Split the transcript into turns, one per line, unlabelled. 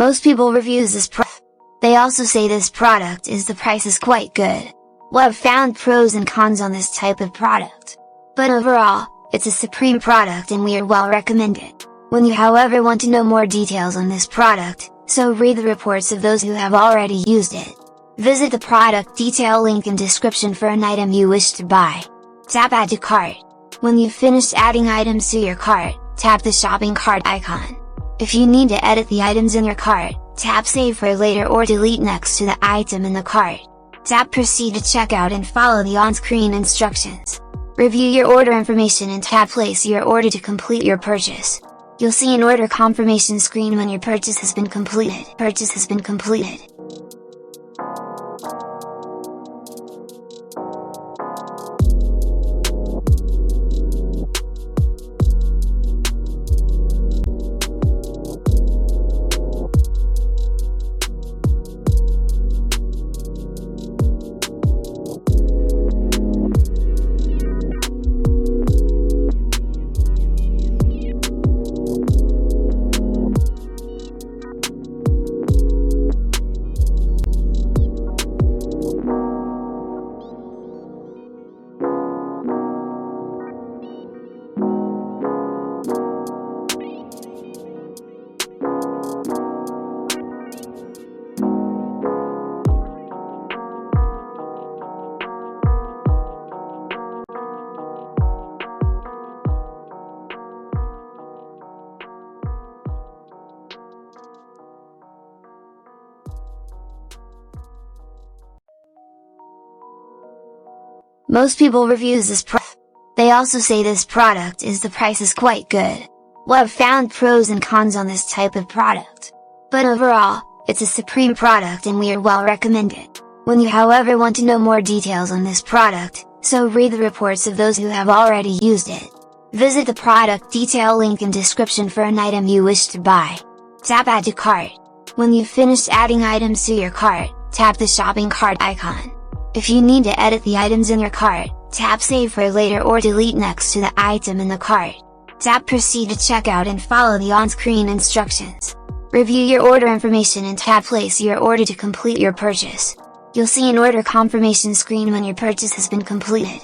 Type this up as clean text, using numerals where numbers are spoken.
Most people reviews this product. They also say this product is the price is quite good. Well, I've found pros and cons on this type of product. But overall, it's a supreme product and we are well recommend it. When you however want to know more details on this product, so read the reports of those who have already used it. Visit the product detail link in description for an item you wish to buy. Tap add to cart. When you've finished adding items to your cart, tap the shopping cart icon. If you need to edit the items in your cart, tap save for later or delete next to the item in the cart. Tap proceed to checkout and follow the on-screen instructions. Review your order information and tap place your order to complete your purchase. You'll see an order confirmation screen when your purchase has been completed. Most people reviews this product. They also say this product is the price is quite good. Well, I've found pros and cons on this type of product. But overall, it's a supreme product and we are well recommend it. When you however want to know more details on this product, so read the reports of those who have already used it. Visit the product detail link in description for an item you wish to buy. Tap add to cart. When you've finished adding items to your cart, tap the shopping cart icon. If you need to edit the items in your cart, tap save for later or delete next to the item in the cart. Tap proceed to checkout and follow the on-screen instructions. Review your order information and tap place your order to complete your purchase. You'll see an order confirmation screen when your purchase has been completed.